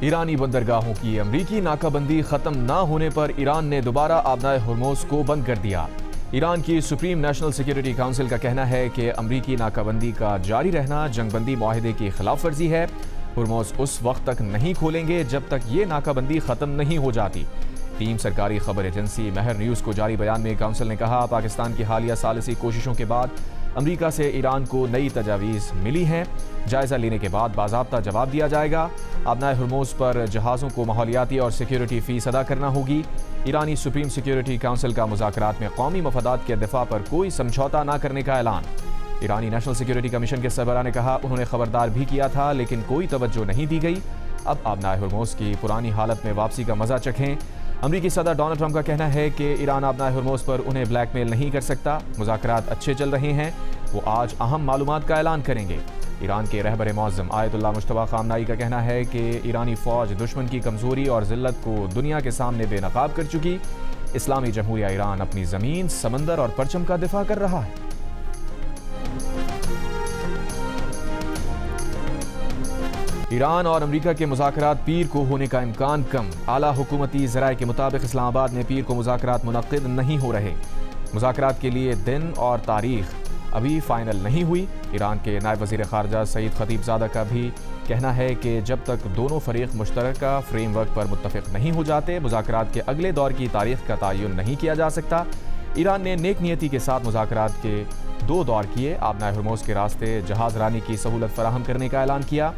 ایرانی بندرگاہوں کی امریکی ناکہ بندی ختم نہ ہونے پر ایران نے دوبارہ آبنائے ہرموز کو بند کر دیا۔ ایران کی سپریم نیشنل سیکیورٹی کونسل کا کہنا ہے کہ امریکی ناکہ بندی کا جاری رہنا جنگ بندی معاہدے کی خلاف ورزی ہے۔ ہرموز اس وقت تک نہیں کھولیں گے جب تک یہ ناکہ بندی ختم نہیں ہو جاتی۔ ٹیم سرکاری خبر ایجنسی مہر نیوز کو جاری بیان میں کونسل نے کہا، پاکستان کی حالیہ ثالثی کوششوں کے بعد امریکہ سے ایران کو نئی تجاویز ملی ہیں۔ جائزہ لینے کے بعد باضابطہ جواب دیا جائے گا۔ آبنائے ہرموز پر جہازوں کو ماحولیاتی اور سیکیورٹی فیس ادا کرنا ہوگی۔ ایرانی سپریم سیکیورٹی کونسل کا مذاکرات میں قومی مفادات کے دفاع پر کوئی سمجھوتا نہ کرنے کا اعلان۔ ایرانی نیشنل سیکیورٹی کمیشن کے سربراہ نے کہا، انہوں نے خبردار بھی کیا تھا لیکن کوئی توجہ نہیں دی گئی۔ اب آبنائے ہرموز کی پرانی حالت میں واپسی کا مزہ چکھیں۔ امریکی صدر ڈونلڈ ٹرمپ کا کہنا ہے کہ ایران آبنائے ہرموز پر انہیں بلیک میل نہیں کر سکتا۔ مذاکرات اچھے چل رہے ہیں، وہ آج اہم معلومات کا اعلان کریں گے۔ ایران کے رہبر معظم آیت اللہ مجتبیٰ خامنائی کا کہنا ہے کہ ایرانی فوج دشمن کی کمزوری اور ذلت کو دنیا کے سامنے بے نقاب کر چکی۔ اسلامی جمہوریہ ایران اپنی زمین، سمندر اور پرچم کا دفاع کر رہا ہے۔ ایران اور امریکہ کے مذاکرات پیر کو ہونے کا امکان کم۔ اعلیٰ حکومتی ذرائع کے مطابق اسلام آباد میں پیر کو مذاکرات منعقد نہیں ہو رہے۔ مذاکرات کے لیے دن اور تاریخ ابھی فائنل نہیں ہوئی۔ ایران کے نائب وزیر خارجہ سعید خطیب زادہ کا بھی کہنا ہے کہ جب تک دونوں فریق مشترکہ فریم ورک پر متفق نہیں ہو جاتے، مذاکرات کے اگلے دور کی تاریخ کا تعین نہیں کیا جا سکتا۔ ایران نے نیک نیتی کے ساتھ مذاکرات کے 2 دور کیے۔ آبنائے ہرموز کے راستے جہاز رانی کی سہولت فراہم کرنے کا اعلان کیا۔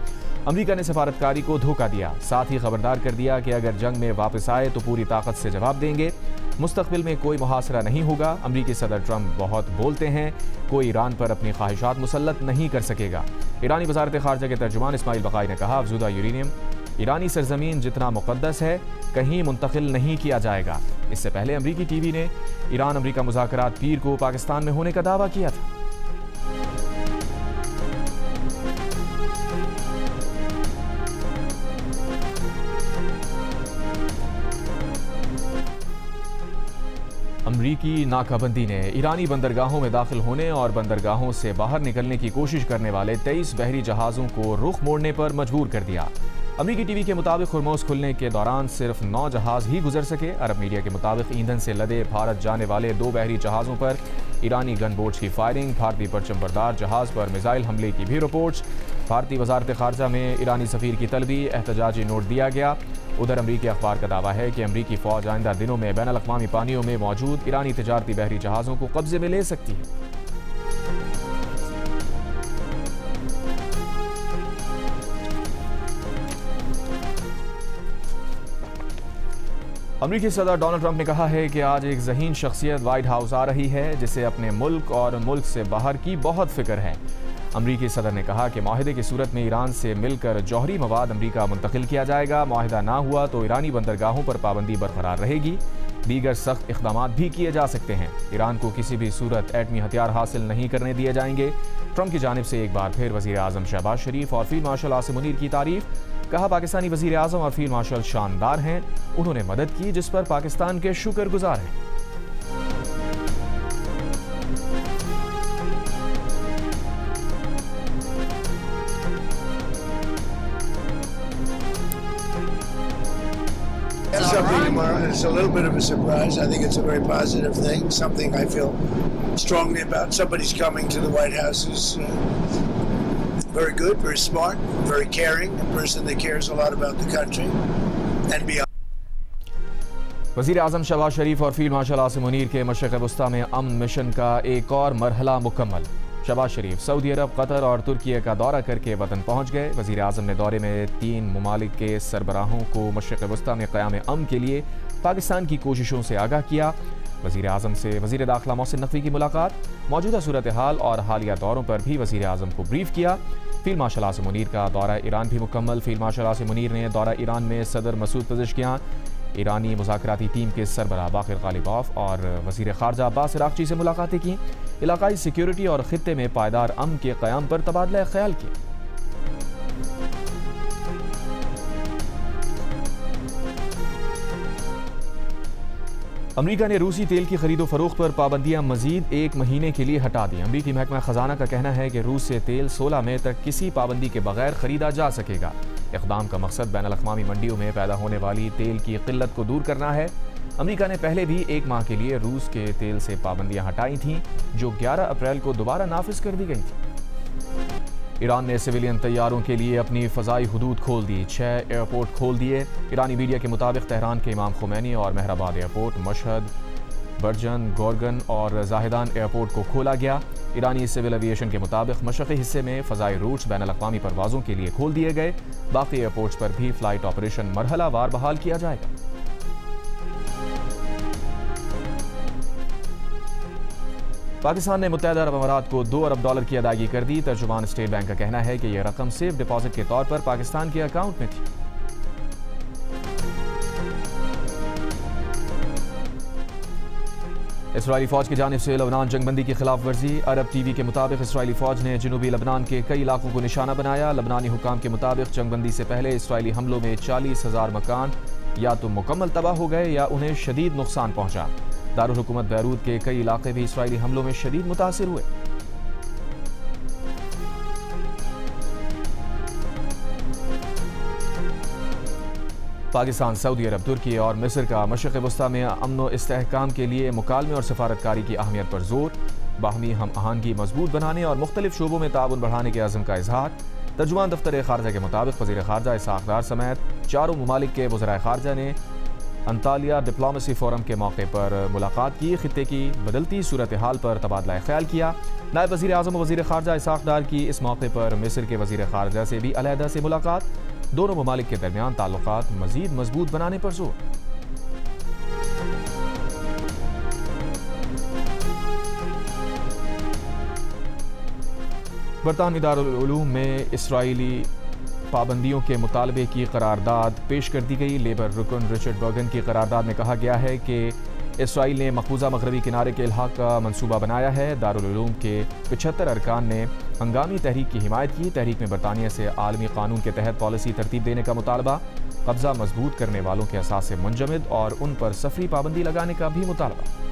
امریکہ نے سفارتکاری کو دھوکہ دیا، ساتھ ہی خبردار کر دیا کہ اگر جنگ میں واپس آئے تو پوری طاقت سے جواب دیں گے۔ مستقبل میں کوئی محاصرہ نہیں ہوگا۔ امریکی صدر ٹرمپ بہت بولتے ہیں، کوئی ایران پر اپنی خواہشات مسلط نہیں کر سکے گا۔ ایرانی وزارت خارجہ کے ترجمان اسماعیل بقائی نے کہا، افزودہ یورینیم ایرانی سرزمین جتنا مقدس ہے کہیں منتقل نہیں کیا جائے گا۔ اس سے پہلے امریکی ٹی وی نے ایران امریکہ مذاکرات پیر کو پاکستان میں ہونے کا دعویٰ کیا تھا۔ امریکی ناکہ بندی نے ایرانی بندرگاہوں میں داخل ہونے اور بندرگاہوں سے باہر نکلنے کی کوشش کرنے والے 23 بحری جہازوں کو رخ موڑنے پر مجبور کر دیا۔ امریکی ٹی وی کے مطابق ہرموز کھلنے کے دوران صرف 9 جہاز ہی گزر سکے۔ عرب میڈیا کے مطابق ایندھن سے لدے بھارت جانے والے 2 بحری جہازوں پر ایرانی گن بوٹس کی فائرنگ، بھارتی پرچم بردار جہاز پر میزائل حملے کی بھی رپورٹس۔ بھارتی وزارت خارجہ میں ایرانی سفیر کی طلبی، احتجاجی نوٹ دیا گیا۔ ادھر امریکی اخبار کا دعویٰ ہے کہ امریکی فوج آئندہ دنوں میں بین الاقوامی پانیوں میں موجود ایرانی تجارتی بحری جہازوں کو قبضے میں لے سکتی ہے۔ امریکی صدر ڈونلڈ ٹرمپ نے کہا ہے کہ آج ایک ذہین شخصیت وائٹ ہاؤس آ رہی ہے جسے اپنے ملک اور ملک سے باہر کی بہت فکر ہے۔ امریکی صدر نے کہا کہ معاہدے کی صورت میں ایران سے مل کر جوہری مواد امریکہ منتقل کیا جائے گا۔ معاہدہ نہ ہوا تو ایرانی بندرگاہوں پر پابندی برقرار رہے گی۔ دیگر سخت اقدامات بھی کیے جا سکتے ہیں۔ ایران کو کسی بھی صورت ایٹمی ہتھیار حاصل نہیں کرنے دیے جائیں گے۔ ٹرمپ کی جانب سے ایک بار پھر وزیر اعظم شہباز شریف اور فیلڈ مارشل عاصم منیر کی تعریف۔ کہا، پاکستانی وزیر اعظم اور فیلڈ مارشل شاندار ہیں، انہوں نے مدد کی جس پر پاکستان کے شکر گزار ہیں۔ Something tomorrow. It's a little bit of a surprise. I think it's a very positive thing, something I feel strongly about. Somebody's coming to the White House who's very good, very smart, very caring, a person that cares a lot about the country and beyond. وزیر اعظم شہباز شریف اور field marshal Asim Munir کے مشرق وسطیٰ میں امن mission کا ایک اور مرحلہ مکمل۔ شہباز شریف سعودی عرب، قطر اور ترکیہ کا دورہ کر کے وطن پہنچ گئے۔ وزیر اعظم نے دورے میں 3 ممالک کے سربراہوں کو مشرق وسطیٰ میں قیام امن کے لیے پاکستان کی کوششوں سے آگاہ کیا۔ وزیر اعظم سے وزیر داخلہ محسن نقوی کی ملاقات، موجودہ صورتحال اور حالیہ دوروں پر بھی وزیر اعظم کو بریف کیا۔ فیلڈ مارشل عاصم منیر کا دورہ ایران بھی مکمل۔ فیلڈ مارشل عاصم منیر نے دورہ ایران میں صدر مسعود پزشکیان، ایرانی مذاکراتی ٹیم کے سربراہ باقر غالیباف اور وزیر خارجہ عباس عراقچی سے ملاقاتیں کی۔ علاقائی سیکیورٹی اور خطے میں پائیدار امن کے قیام پر تبادلہ خیال کیا۔ امریکہ نے روسی تیل کی خرید و فروخت پر پابندیاں مزید 1 مہینے کے لیے ہٹا دی۔ امریکی محکمہ خزانہ کا کہنا ہے کہ روس سے تیل 16 مئی تک کسی پابندی کے بغیر خریدا جا سکے گا۔ اقدام کا مقصد بین الاقوامی منڈیوں میں پیدا ہونے والی تیل کی قلت کو دور کرنا ہے۔ امریکہ نے پہلے بھی 1 ماہ کے لیے روس کے تیل سے پابندیاں ہٹائی تھیں، جو 11 اپریل کو دوبارہ نافذ کر دی گئی تھیں۔ ایران نے سویلین طیاروں کے لیے اپنی فضائی حدود کھول دی، 6 ایئرپورٹ کھول دیے۔ ایرانی میڈیا کے مطابق تہران کے امام خمینی اور مہرآباد ایئرپورٹ، مشہد، برجن، گورگن اور زاہدان ایئرپورٹ کو کھولا گیا۔ ایرانی سول ایویشن کے مطابق مشرقی حصے میں فضائی روٹس بین الاقوامی پروازوں کے لیے کھول دیے گئے، باقی ایئرپورٹس پر بھی فلائٹ آپریشن مرحلہ وار بحال کیا جائے گا۔ پاکستان نے متحدہ عرب امارات کو $2 ارب کی ادائیگی کر دی۔ ترجمان اسٹیٹ بینک کا کہنا ہے کہ یہ رقم سیف ڈپازٹ کے طور پر پاکستان کے اکاؤنٹ میں تھی۔ اسرائیلی فوج کی جانب سے لبنان جنگ بندی کی خلاف ورزی۔ عرب ٹی وی کے مطابق اسرائیلی فوج نے جنوبی لبنان کے کئی علاقوں کو نشانہ بنایا۔ لبنانی حکام کے مطابق جنگ بندی سے پہلے اسرائیلی حملوں میں 40,000 مکان یا تو مکمل تباہ ہو گئے یا انہیں شدید نقصان پہنچا۔ دارالحکومت بیروت کے کئی علاقے بھی اسرائیلی حملوں میں شدید متاثر ہوئے۔ پاکستان، سعودی عرب، ترکی اور مصر کا مشرق وسطیٰ میں امن و استحکام کے لیے مکالمے اور سفارتکاری کی اہمیت پر زور۔ باہمی ہم آہنگی مضبوط بنانے اور مختلف شعبوں میں تعاون بڑھانے کے عزم کا اظہار۔ ترجمان دفتر خارجہ کے مطابق وزیر خارجہ اسحاق ڈار سمیت 4 ممالک کے وزرائے خارجہ نے انطالیہ ڈپلومیسی فورم کے موقع پر ملاقات کی، خطے کی بدلتی صورتحال پر تبادلہ خیال کیا۔ نائب وزیر اعظم و وزیر خارجہ اسحاق ڈار کی اس موقع پر مصر کے وزیر خارجہ سے بھی علیحدہ سے ملاقات۔ دونوں ممالک کے درمیان تعلقات مزید مضبوط بنانے پر زور۔ برطانوی دارالعلوم میں اسرائیلی پابندیوں کے مطالبے کی قرارداد پیش کر دی گئی۔ لیبر رکن رچرڈ برگن کی قرارداد میں کہا گیا ہے کہ اسرائیل نے مقبوضہ مغربی کنارے کے الحاق کا منصوبہ بنایا ہے۔ دارالعلوم کے 75 ارکان نے ہنگامی تحریک کی حمایت کی۔ تحریک میں برطانیہ سے عالمی قانون کے تحت پالیسی ترتیب دینے کا مطالبہ، قبضہ مضبوط کرنے والوں کے اثاثے منجمد اور ان پر سفری پابندی لگانے کا بھی مطالبہ۔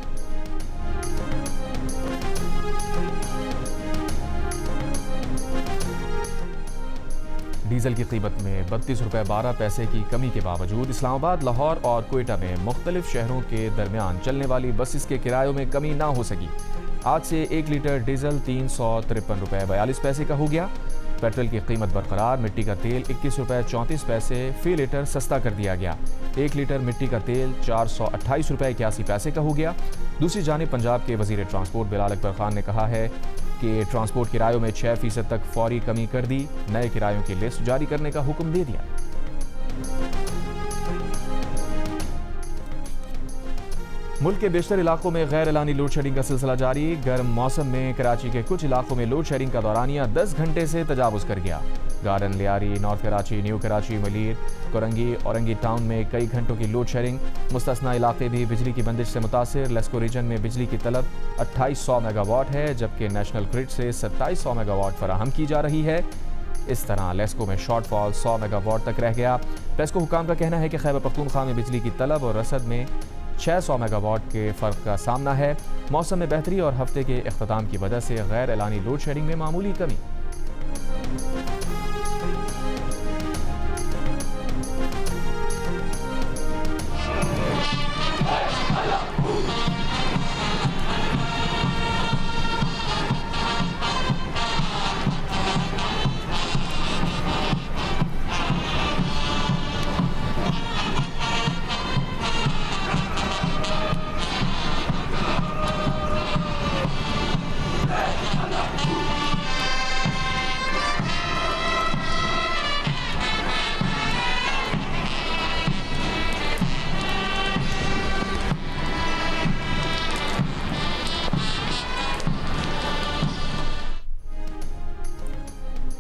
ڈیزل کی قیمت میں 32 روپے 12 پیسے کی کمی کے باوجود اسلام آباد، لاہور اور کوئٹہ میں مختلف شہروں کے درمیان چلنے والی بسز کے کرایوں میں کمی نہ ہو سکی۔ آج سے 1 لیٹر ڈیزل 353 روپے 42 پیسے کا ہو گیا۔ پیٹرول کی قیمت برقرار، مٹی کا تیل 21 روپے 34 پیسے فی لیٹر سستا کر دیا گیا۔ 1 لیٹر مٹی کا تیل 428 روپے 81 پیسے کا ہو گیا۔ دوسری جانب پنجاب کے وزیر ٹرانسپورٹ بلال اکبر خان نے کہا ہے کہ ٹرانسپورٹ کرایوں میں 6% تک فوری کمی کر دی، نئے کرایوں کی لسٹ جاری کرنے کا حکم دے دیا۔ ملک کے بیشتر علاقوں میں غیر اعلانی لوڈ شیڈنگ کا سلسلہ جاری۔ گرم موسم میں کراچی کے کچھ علاقوں میں لوڈ شیڈنگ کا دورانیہ 10 گھنٹے سے تجاوز کر گیا۔ Garden, Lyari, north Karachi, new Karachi, Malir, Korangi, Orangi town میں کئی گھنٹوں کی لوڈ شیڈنگ۔ مستثنی علاقے بھی بجلی کی بندش سے متاثر۔ لیسکو ریجن میں بجلی کی طلب 2800 میگا واٹ ہے، جبکہ نیشنل گرڈ سے 2700 میگا واٹ فراہم کی جا رہی ہے۔ اس طرح لیسکو میں شارٹ فال 100 میگا واٹ تک رہ گیا۔ پیسکو حکام کا کہنا ہے کہ خیبر پختونخوا میں بجلی کی طلب اور رسد میں 600 میگا واٹ کے فرق کا سامنا ہے۔ موسم میں بہتری اور ہفتے کے اختتام کی وجہ سے غیر اعلانی لوڈ شیڈنگ میں معمولی کمی۔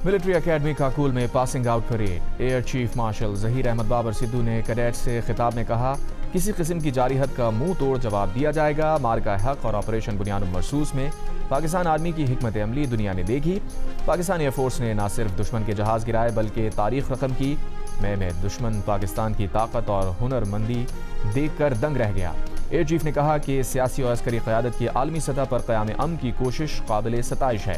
ملٹری اکیڈمی کاکول میں passing out parade. Air chief marshal Zaheer Ahmed Babar Sidhu نے کیڈیٹ سے خطاب میں کہا، کسی قسم کی جاری حد کا منہ توڑ جواب دیا جائے گا۔ مارکہ حق اور آپریشن بنیاد مرصوص میں پاکستان آرمی کی حکمت عملی دنیا نے دیکھی۔ پاکستان ایئر فورس نے نہ صرف دشمن کے جہاز گرائے بلکہ تاریخ رقم کی۔ میں دشمن پاکستان کی طاقت اور ہنر مندی دیکھ کر دنگ رہ گیا۔ ایئر چیف نے کہا کہ سیاسی اور عسکری قیادت کی عالمی سطح پر قیام امن کی کوشش قابل ستائش ہے۔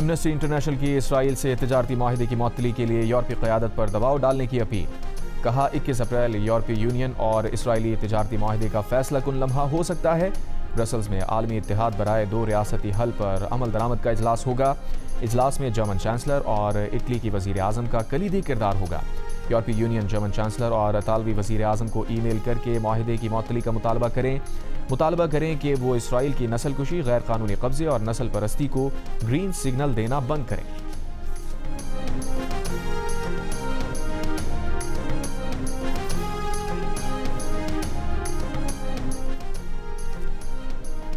ایمنسٹی انٹرنیشنل کی اسرائیل سے تجارتی معاہدے کی معطلی کے لیے یورپی قیادت پر دباؤ ڈالنے کی اپیل. کہا 21 اپریل یورپی یونین اور اسرائیلی تجارتی معاہدے کا فیصلہ کن لمحہ ہو سکتا ہے. برسلز میں عالمی اتحاد برائے 2 ریاستی حل پر عمل درآمد کا اجلاس ہوگا. اجلاس میں جرمن چانسلر اور اٹلی کی وزیر اعظم کا کلیدی کردار ہوگا. یورپی یونین جرمن چانسلر اور اطالوی وزیر اعظم کو ای میل کر کے معاہدے کی معطلی کا مطالبہ کریں کہ وہ اسرائیل کی نسل کشی، غیر قانونی قبضے اور نسل پرستی کو گرین سگنل دینا بند کریں.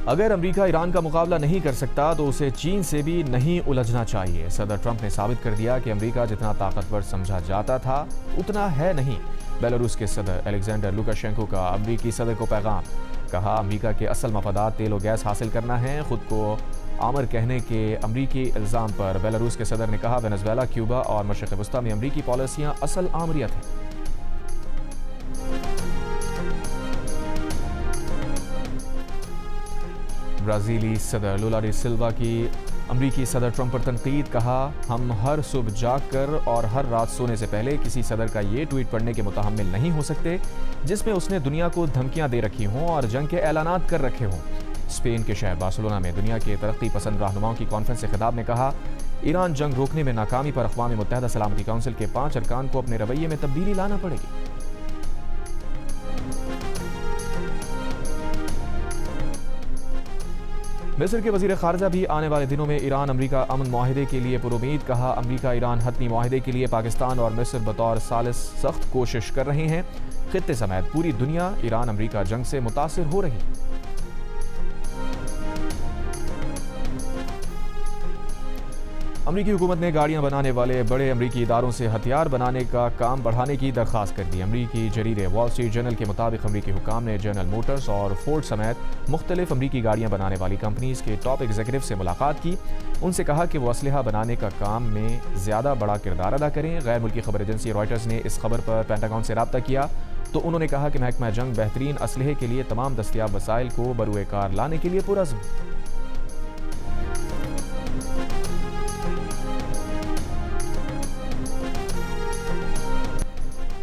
اگر امریکہ ایران کا مقابلہ نہیں کر سکتا تو اسے چین سے بھی نہیں الجھنا چاہیے. صدر ٹرمپ نے ثابت کر دیا کہ امریکہ جتنا طاقتور سمجھا جاتا تھا اتنا ہے نہیں. بیلاروس کے صدر الیگزینڈر لوکاشینکو کا امریکی صدر کو پیغام. کہا امریکہ کے اصل مفادات تیل و گیس حاصل کرنا ہے. خود کو آمر کہنے کے امریکی الزام پر بیلاروس کے صدر نے کہا ونیزویلا، کیوبا اور مشرق وسطی میں امریکی پالیسیاں اصل آمریت ہیں. برازیلی صدر لولا ڈی سلوا کی امریکی صدر ٹرمپ پر تنقید. کہا ہم ہر صبح جاگ کر اور ہر رات سونے سے پہلے کسی صدر کا یہ ٹویٹ پڑھنے کے متحمل نہیں ہو سکتے جس میں اس نے دنیا کو دھمکیاں دے رکھی ہوں اور جنگ کے اعلانات کر رکھے ہوں. اسپین کے شہر بارسلونا میں دنیا کے ترقی پسند رہنماؤں کی کانفرنس سے خطاب میں کہا ایران جنگ روکنے میں ناکامی پر اقوام متحدہ سلامتی کونسل کے 5 ارکان کو اپنے رویے میں تبدیلی لانا پڑے گی. مصر کے وزیر خارجہ بھی آنے والے دنوں میں ایران امریکہ امن معاہدے کے لیے پرامید. کہا امریکہ ایران حتمی معاہدے کے لیے پاکستان اور مصر بطور ثالث سخت کوشش کر رہے ہیں. خطے سمیت پوری دنیا ایران امریکہ جنگ سے متاثر ہو رہی. امریکی حکومت نے گاڑیاں بنانے والے بڑے امریکی اداروں سے ہتھیار بنانے کا کام بڑھانے کی درخواست کر دی. امریکی جریدے وال اسٹریٹ جرنل کے مطابق امریکی حکام نے جنرل موٹرز اور فورڈ سمیت مختلف امریکی گاڑیاں بنانے والی کمپنیز کے ٹاپ ایگزیکٹو سے ملاقات کی. ان سے کہا کہ وہ اسلحہ بنانے کا کام میں زیادہ بڑا کردار ادا کریں. غیر ملکی خبر ایجنسی رائٹرز نے اس خبر پر پینٹاگون سے رابطہ کیا تو انہوں نے کہا کہ محکمہ جنگ بہترین اسلحے کے لیے تمام دستیاب وسائل کو بروئے کار لانے کے لیے پرعزم.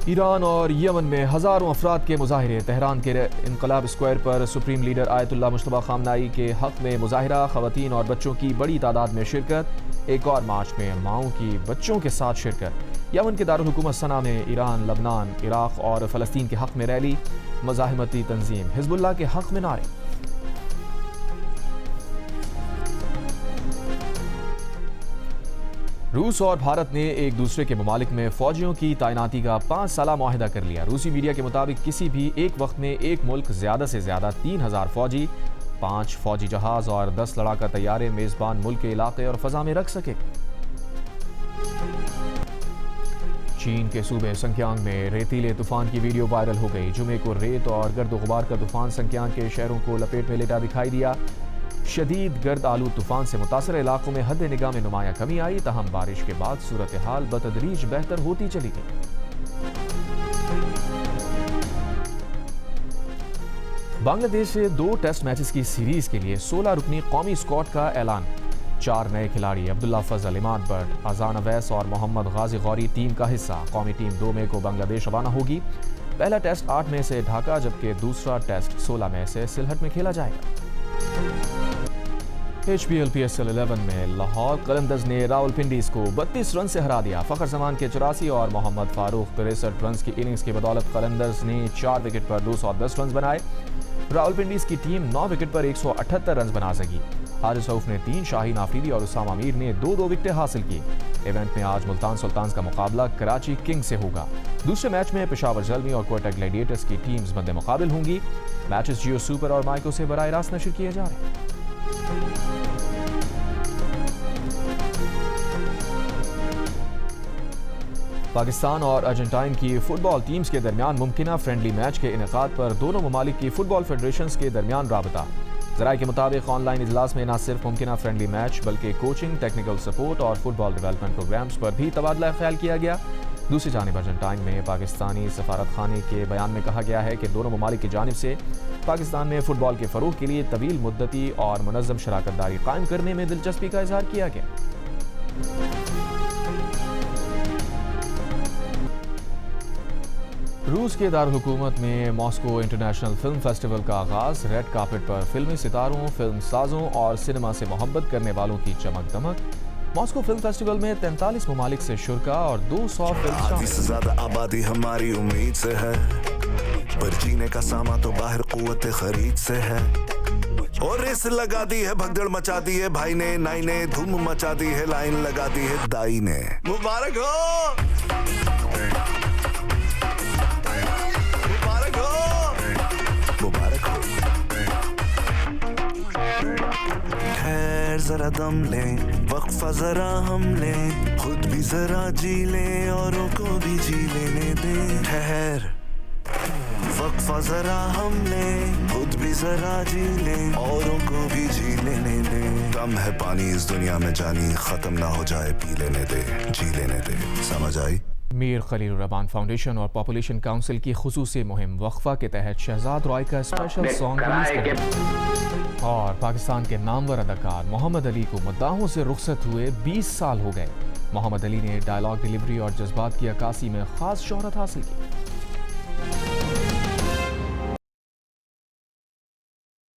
ایران اور یمن میں ہزاروں افراد کے مظاہرے. تہران کے انقلاب اسکوائر پر سپریم لیڈر آیت اللہ مجتبی خامنہئی کے حق میں مظاہرہ. خواتین اور بچوں کی بڑی تعداد میں شرکت. ایک اور مارچ میں ماؤں کی بچوں کے ساتھ شرکت. یمن کے دارالحکومت صنعا میں ایران، لبنان، عراق اور فلسطین کے حق میں ریلی. مزاحمتی تنظیم حزب اللہ کے حق میں نعرے. روس اور بھارت نے ایک دوسرے کے ممالک میں فوجیوں کی تعیناتی کا 5 سالہ معاہدہ کر لیا. روسی میڈیا کے مطابق کسی بھی ایک وقت میں ایک ملک زیادہ سے زیادہ 3000 فوجی، 5 فوجی جہاز اور 10 لڑاکا طیارے میزبان ملک کے علاقے اور فضا میں رکھ سکے. چین کے صوبے سنکیانگ میں ریتیلے طوفان کی ویڈیو وائرل ہو گئی. جمعے کو ریت اور گرد و غبار کا طوفان سنکیانگ کے شہروں کو لپیٹ میں لیٹا دکھائی دیا. شدید گرد آلود طوفان سے متاثرہ علاقوں میں حد نگاہ میں نمایاں کمی آئی. تاہم بارش کے بعد صورتحال بتدریج بہتر ہوتی چلی گئی. بنگلہ دیش سے 2 ٹیسٹ میچز کی سیریز کے لیے 16 رکنی قومی اسکواڈ کا اعلان. 4 نئے کھلاڑی عبداللہ فضل، عماد بٹ، اذان اویس اور محمد غازی غوری ٹیم کا حصہ. قومی ٹیم 2 مئی کو بنگلہ دیش روانہ ہوگی. پہلا ٹیسٹ 8 مئی سے ڈھاکہ جبکہ دوسرا ٹیسٹ 16 مئی سے سلہٹ میں کھیلا جائے گا. HPL PSL 11 میں لاہور قلندرز نے راولپنڈیز کو 32 رن سے ہرا دیا. فخر زمان کے 84 اور محمد فاروق 63 رنز کی اننگز کی بدولت قلندرز نے 4 وکٹ پر 210 رنز بنائے. راولپنڈیز کی ٹیم 9 وکٹ پر 178 رنز بنا سکی. حارث رؤف نے 3، شاہین آفریدی اور اسامہ میر نے 2 وکٹیں حاصل کی. ایونٹ میں آج ملتان سلطانز کا مقابلہ کراچی کنگ سے ہوگا. دوسرے میچ میں پشاور زلمی اور کوئٹہ گلیڈیٹرز کی ٹیمز مد مقابل ہوں گی. میچز جیو سپر اور مائیکو سے براہ راست نشر کیے جا رہے ہیں. پاکستان اور ارجنٹائن کی فٹ بال ٹیمز کے درمیان ممکنہ فرینڈلی میچ کے انعقاد پر دونوں ممالک کی فٹ بال فیڈریشنز کے درمیان رابطہ. ذرائع کے مطابق آن لائن اجلاس میں نہ صرف ممکنہ فرینڈلی میچ بلکہ کوچنگ، ٹیکنیکل سپورٹ اور فٹ بال ڈیولپمنٹ پروگرامز پر بھی تبادلہ خیال کیا گیا. دوسری جانب ارجنٹائن میں پاکستانی سفارت خانے کے بیان میں کہا گیا ہے کہ دونوں ممالک کی جانب سے پاکستان میں فٹ بال کے فروغ کے لیے طویل مدتی اور منظم شراکت داری قائم کرنے میں دلچسپی کا اظہار کیا گیا. روس کے دارالحکومت میں ماسکو انٹرنیشنل فلم فیسٹیول کا آغاز، ریڈ کارپٹ پر فلمی ستاروں، فلم سازوں اور سینما سے محبت کرنے والوں کی چمک دمک۔ ماسکو فلم فیسٹیول میں 43 ممالک سے شرکاء اور 200 فلم آدھی سے زیادہ آبادی ہماری امید سے ہے، پر جینے کا سامان تو باہر قوت خرید سے ہے، اور ریس لگا دی ہے، بھگدڑ مچا دی ہے بھائی نے، نائی نے دھوم مچا دی ہے، لائن لگا دی ہے دائی نے۔ مبارک ہو مبارک ہو مبارک ہو۔ خیر ذرا دم لیں، وقفہ ذرا ہم لیں، خود بھی ذرا جی لیں، اوروں کو بھی جی لینے دیں۔ خیر وقفہ ذرا ہم لیں، خود بھی ذرا جی لیں، اوروں کو بھی جی لینے دیں۔ کم ہے پانی اس دنیا میں جانی، ختم نہ ہو جائے پی لینے دے، جی لینے دے۔ سمجھ آئی؟ میر خلیل الرحمان فاؤنڈیشن اور پاپولیشن کونسل کی خصوصی مہم وقفہ کے تحت شہزاد رائے کا اسپیشل سانگ ریلیز اور پاکستان کے نامور اداکار محمد علی کو مداحوں سے رخصت ہوئے 20 سال ہو گئے۔ محمد علی نے ڈائلاگ ڈیلیوری اور جذبات کی عکاسی میں خاص شہرت حاصل کی۔